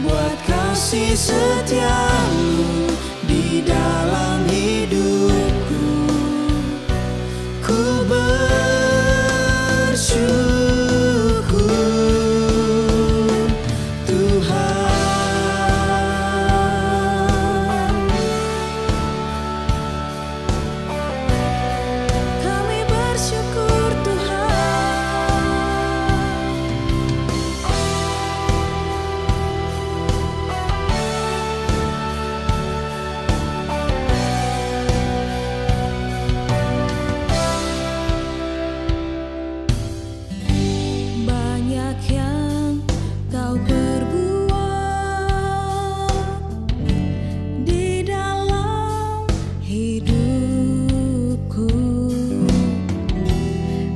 buat kasih setiamu di dalam hidupku. Ku bersyukur Tuhan. Kami bersyukur Tuhan. Banyak yang kau perbuat di dalam hidupku.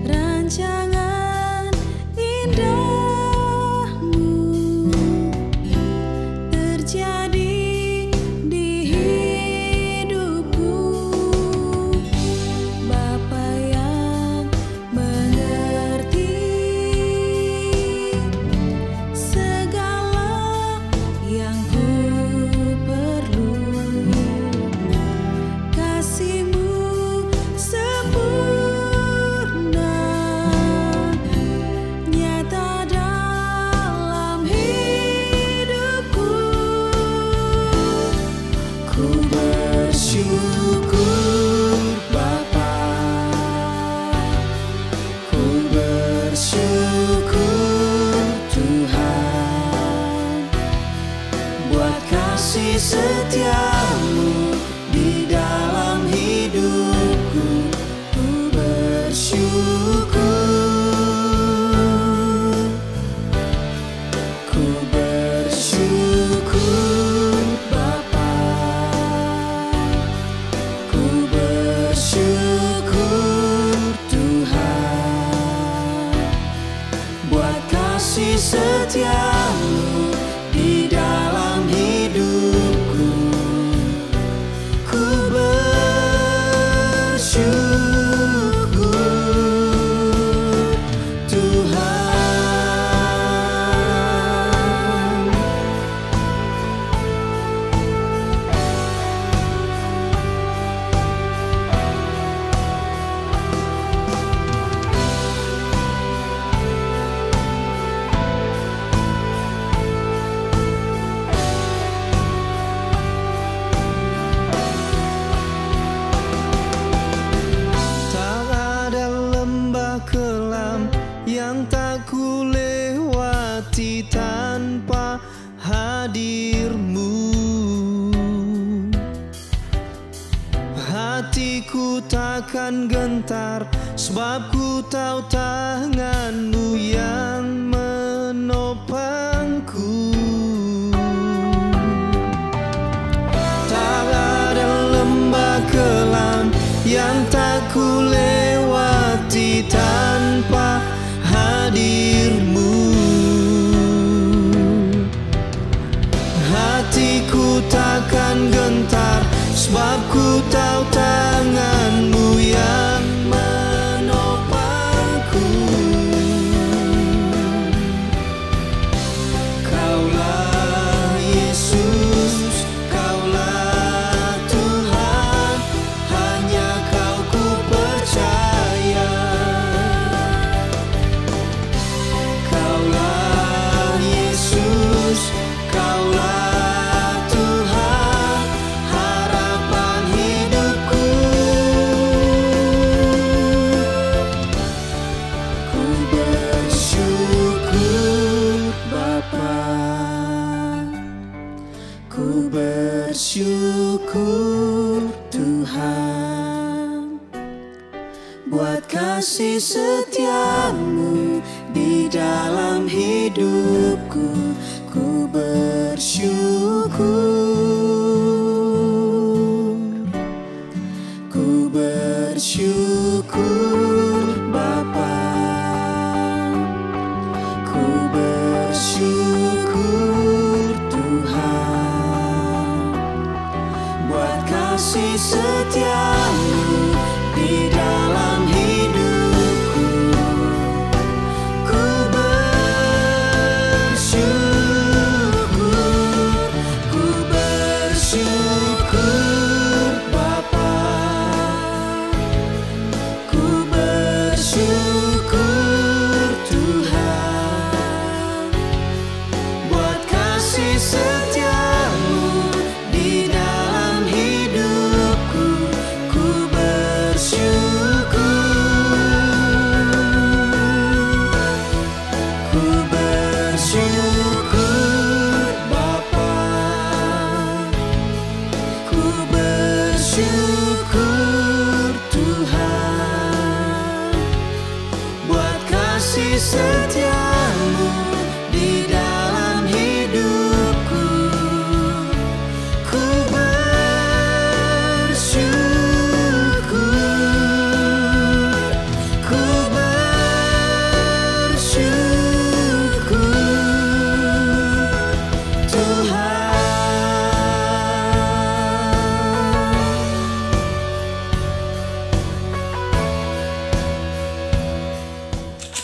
Rancangan indahmu terjadi di hidupku. Bapa yang mengerti segala yang ku perlu, kasih-Mu sempurna nyata dalam hidupku. Ku bersyukur Bapa, ku bersyukur Tuhan, buat kasih setiamu di dalam hidupku. Ku bersyukur, ku bersyukur Bapa, ku bersyukur Tuhan, buat kasih setiamu di dalam hidupku. Ku bersyukur Tuhan. Tak ada lembah kelam yang tak ku lewati tanpa hadir-Mu. Hatiku takkan gentar, sebab ku tahu tangan-Mu yang menopangku. Tak ada lembah kelam yang tak ku lewati tanpa hadir-Mu. Hatiku takkan gentar, sebab ku tahu tangan-Mu yang menopangku. Kaulah Yesus, Kaulah Tuhan, hanya Kau ku percaya. Kaulah Yesus, Kaulah Tuhan, harapan hidupku. Ku bersyukur Bapa, ku bersyukur Tuhan, buat kasih setiamu di dalam hidupku. Ku bersyukur, ku bersyukur Bapa, ku bersyukur Tuhan, buat kasih setiamu di dalam hidupku. Ku bersyukur kasih setiamu di dalam hidupku, ku bersyukur. Ku bersyukur Bapa, ku bersyukur Tuhan, buat kasih setiamu di dalam hidupku. Ku bersyukur, ku bersyukur Tuhan.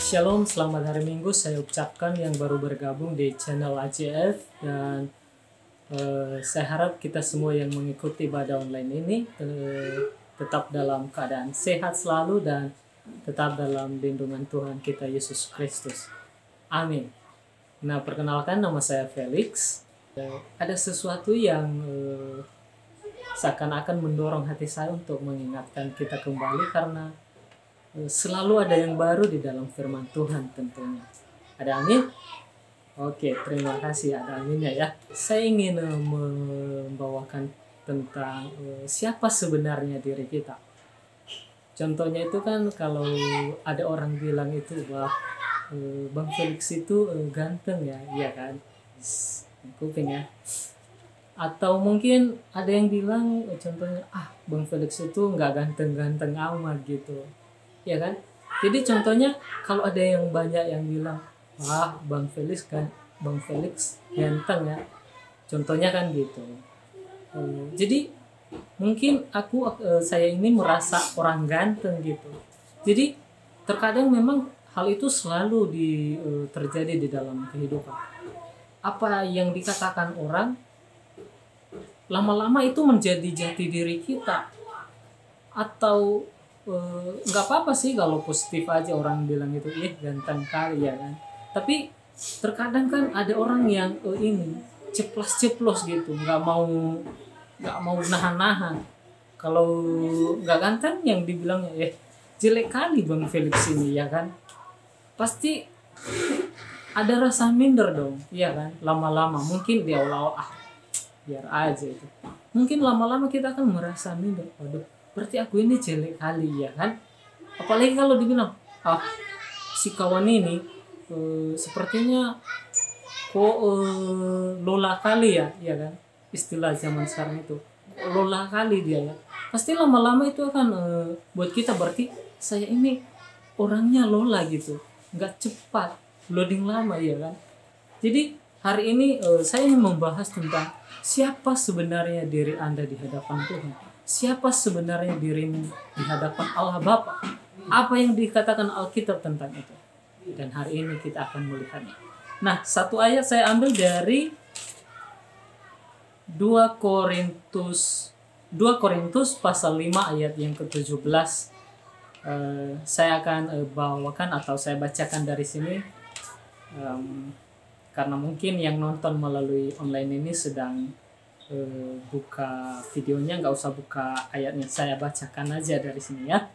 Shalom, selamat hari Minggu. Saya ucapkan yang baru bergabung di channel AJF, dan saya harap kita semua yang mengikuti ibadah online ini tetap dalam keadaan sehat selalu dan tetap dalam lindungan Tuhan kita Yesus Kristus. Amin. Nah, perkenalkan, nama saya Felix. Ada sesuatu yang seakan-akan mendorong hati saya untuk mengingatkan kita kembali, karena selalu ada yang baru di dalam firman Tuhan tentunya. Ada amin? Oke, terima kasih, ada aminnya ya. Saya ingin membawakan tentang siapa sebenarnya diri kita. Contohnya itu kan kalau ada orang bilang itu, wah, Bang Felix itu ganteng ya, iya kan? Kuping ya. Atau mungkin ada yang bilang contohnya, Bang Felix itu nggak ganteng-ganteng amat gitu. Ya kan? Jadi contohnya kalau ada yang banyak yang bilang, wah, Bang Felix ganteng ya. Contohnya kan gitu. Jadi mungkin saya ini merasa orang ganteng gitu. Jadi terkadang memang hal itu selalu terjadi di dalam kehidupan. Apa yang dikatakan orang lama-lama itu menjadi jati diri kita. Atau nggak apa-apa sih kalau positif aja orang bilang itu, ganteng kali ya kan. Tapi terkadang kan ada orang yang ini ceplos gitu, nggak mau nahan-nahan. Kalau nggak ganteng yang dibilangnya jelek kali Bang Felix ini ya kan, pasti ada rasa minder dong, ya kan. Lama-lama mungkin di awal-awal biar aja itu, mungkin lama-lama kita akan merasa minder, waduh, berarti aku ini jelek kali ya kan. Apalagi kalau dibilang, si kawan ini sepertinya kok lola kali ya kan. Istilah zaman sekarang itu, lola kali dia ya. Pasti lama-lama itu akan buat kita, berarti saya ini orangnya lola gitu, nggak cepat, loading lama ya kan. Jadi hari ini saya ingin membahas tentang siapa sebenarnya diri Anda di hadapan Tuhan. Siapa sebenarnya dirimu di hadapan Allah Bapa? Apa yang dikatakan Alkitab tentang itu? Dan hari ini kita akan melihatnya. Nah, satu ayat saya ambil dari 2 Korintus pasal 5 ayat yang ke-17. Saya akan bawakan atau saya bacakan dari sini. Karena mungkin yang nonton melalui online ini sedang buka videonya, nggak usah buka ayatnya, saya bacakan aja dari sini ya.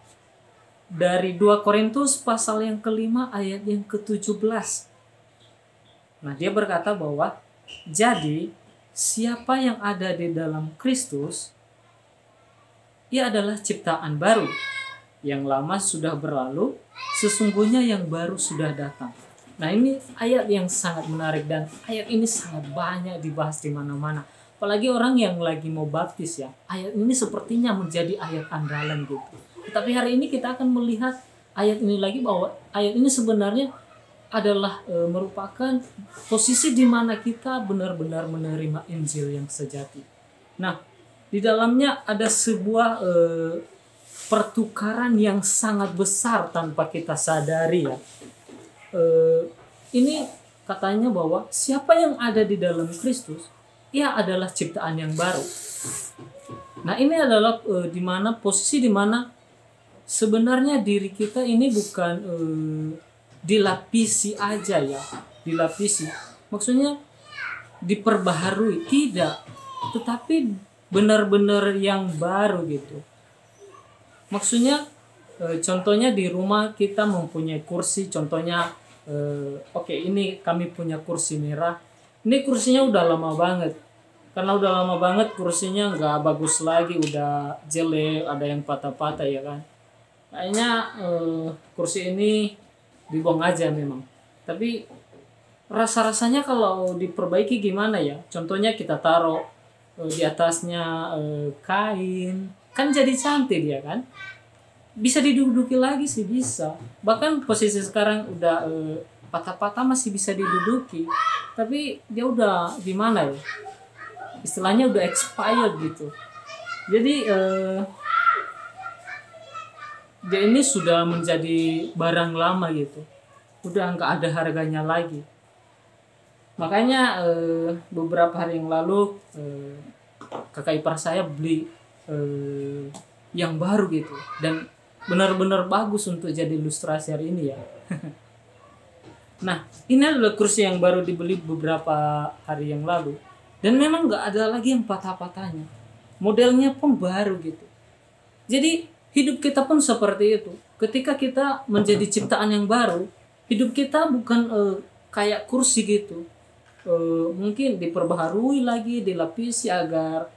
Dari 2 Korintus pasal yang ke-5 ayat yang ke-17. Nah, dia berkata bahwa jadi siapa yang ada di dalam Kristus, ia adalah ciptaan baru. Yang lama sudah berlalu, sesungguhnya yang baru sudah datang. Nah, ini ayat yang sangat menarik, dan ayat ini sangat banyak dibahas di mana-mana. Apalagi orang yang lagi mau baptis ya, ayat ini sepertinya menjadi ayat andalan gitu. Tapi hari ini kita akan melihat ayat ini lagi, bahwa ayat ini sebenarnya adalah merupakan posisi di mana kita benar-benar menerima Injil yang sejati. Nah, di dalamnya ada sebuah pertukaran yang sangat besar tanpa kita sadari ya. Ini katanya bahwa siapa yang ada di dalam Kristus, ia adalah ciptaan yang baru. Nah, ini adalah posisi di mana sebenarnya diri kita ini bukan dilapisi aja ya, dilapisi. Maksudnya diperbaharui, tidak, tetapi benar-benar yang baru gitu. Maksudnya contohnya di rumah kita mempunyai kursi, contohnya oke, ini kami punya kursi merah, ini kursinya udah lama banget. Karena udah lama banget kursinya nggak bagus lagi, udah jelek, ada yang patah-patah ya kan. Kayaknya kursi ini dibuang aja memang. Tapi rasa-rasanya kalau diperbaiki gimana ya? Contohnya kita taruh di atasnya kain, kan jadi cantik ya kan? Bisa diduduki lagi sih bisa. Bahkan posisi sekarang udah patah-patah masih bisa diduduki. Tapi dia udah gimana ya? Istilahnya udah expired gitu. Jadi dia ini sudah menjadi barang lama gitu, udah nggak ada harganya lagi. Makanya beberapa hari yang lalu kakak ipar saya beli yang baru gitu, dan benar-benar bagus untuk jadi ilustrasi hari ini ya. Nah, ini adalah kursi yang baru dibeli beberapa hari yang lalu. Dan memang nggak ada lagi yang patah-patahnya. Modelnya pun baru gitu. Jadi hidup kita pun seperti itu. Ketika kita menjadi ciptaan yang baru, hidup kita bukan kayak kursi gitu. Mungkin diperbaharui lagi, dilapisi agar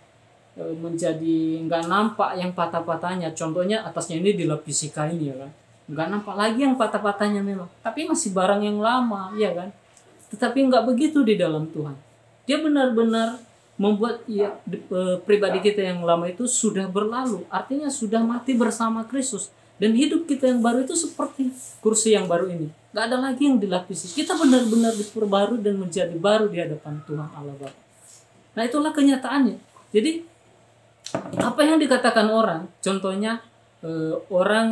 menjadi nggak nampak yang patah-patahnya. Contohnya atasnya ini dilapisi kain ya kan. Nggak nampak lagi yang patah-patahnya memang. Tapi masih barang yang lama ya kan. Tetapi nggak begitu di dalam Tuhan. Dia benar-benar membuat pribadi kita yang lama itu sudah berlalu. Artinya sudah mati bersama Kristus. Dan hidup kita yang baru itu seperti kursi yang baru ini. Gak ada lagi yang dilapisi. Kita benar-benar diperbarui dan menjadi baru di hadapan Tuhan Allah Bapa. Nah itulah kenyataannya. Jadi apa yang dikatakan orang, contohnya orang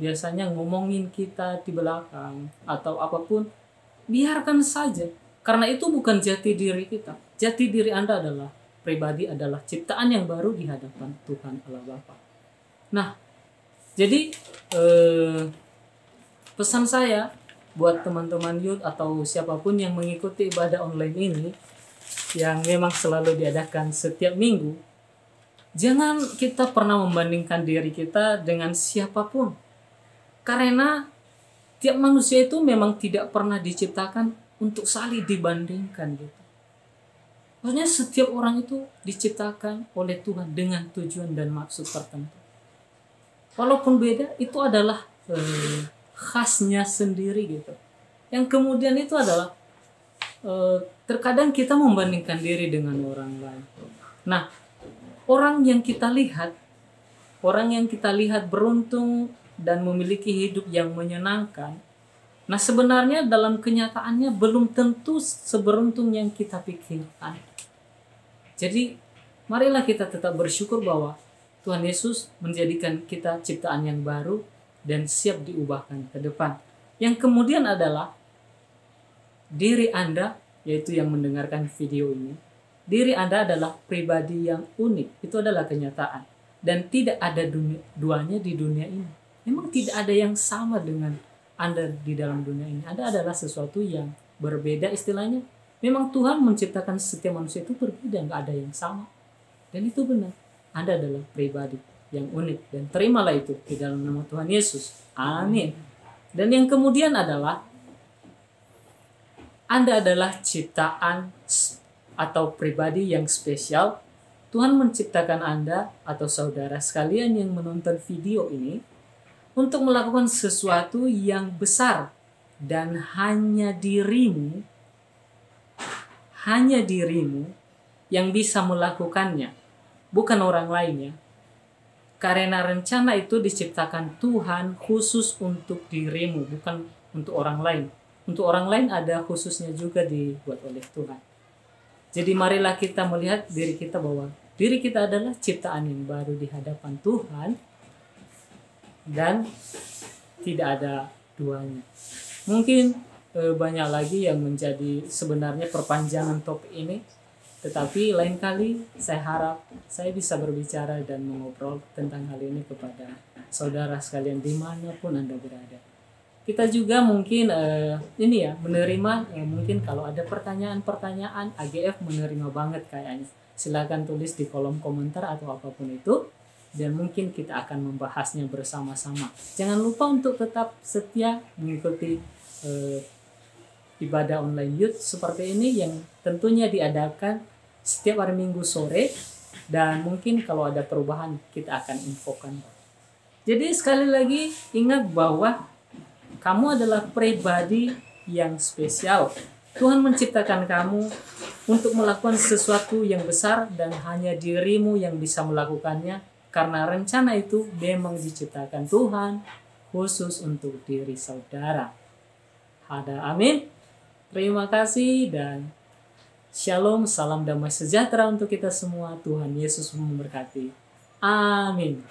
biasanya ngomongin kita di belakang atau apapun, biarkan saja. Karena itu bukan jati diri kita. Jati diri Anda adalah pribadi, adalah ciptaan yang baru di hadapan Tuhan Allah Bapa. Nah, jadi pesan saya buat teman-teman youth atau siapapun yang mengikuti ibadah online ini, yang memang selalu diadakan setiap minggu, jangan kita pernah membandingkan diri kita dengan siapapun. Karena tiap manusia itu memang tidak pernah diciptakan untuk saling dibandingkan gitu. Maksudnya setiap orang itu diciptakan oleh Tuhan dengan tujuan dan maksud tertentu. Walaupun beda, itu adalah khasnya sendiri gitu. Yang kemudian itu adalah terkadang kita membandingkan diri dengan orang lain. Nah, orang yang kita lihat beruntung dan memiliki hidup yang menyenangkan. Nah sebenarnya dalam kenyataannya belum tentu seberuntung yang kita pikirkan. Jadi marilah kita tetap bersyukur bahwa Tuhan Yesus menjadikan kita ciptaan yang baru dan siap diubahkan ke depan. Yang kemudian adalah diri Anda, yaitu yang mendengarkan video ini. Diri Anda adalah pribadi yang unik. Itu adalah kenyataan. Dan tidak ada duanya di dunia ini. Memang tidak ada yang sama dengan Anda di dalam dunia ini. Anda adalah sesuatu yang berbeda istilahnya. Memang Tuhan menciptakan setiap manusia itu berbeda, nggak ada yang sama. Dan itu benar. Anda adalah pribadi yang unik. Dan terimalah itu di dalam nama Tuhan Yesus. Amin. Dan yang kemudian adalah Anda adalah ciptaan atau pribadi yang spesial. Tuhan menciptakan Anda atau saudara sekalian yang menonton video ini untuk melakukan sesuatu yang besar, dan hanya dirimu yang bisa melakukannya, bukan orang lainnya. Karena rencana itu diciptakan Tuhan khusus untuk dirimu, bukan untuk orang lain. Untuk orang lain ada khususnya juga dibuat oleh Tuhan. Jadi marilah kita melihat diri kita bahwa diri kita adalah ciptaan yang baru di hadapan Tuhan. Dan tidak ada duanya. Mungkin banyak lagi yang menjadi sebenarnya perpanjangan topik ini. Tetapi lain kali saya harap saya bisa berbicara dan mengobrol tentang hal ini kepada saudara sekalian dimanapun Anda berada. kita juga mungkin ini ya menerima mungkin kalau ada pertanyaan-pertanyaan AGF menerima banget kayaknya. Silakan tulis di kolom komentar atau apapun itu dan mungkin kita akan membahasnya bersama-sama. Jangan lupa untuk tetap setia mengikuti ibadah online youth seperti ini yang tentunya diadakan setiap hari Minggu sore dan mungkin kalau ada perubahan kita akan infokan. Jadi sekali lagi ingat bahwa kamu adalah pribadi yang spesial. Tuhan menciptakan kamu untuk melakukan sesuatu yang besar dan hanya dirimu yang bisa melakukannya karena rencana itu memang diciptakan Tuhan khusus untuk diri saudara. Ada amin. Terima kasih dan shalom, salam damai sejahtera untuk kita semua. Tuhan Yesus memberkati. Amin.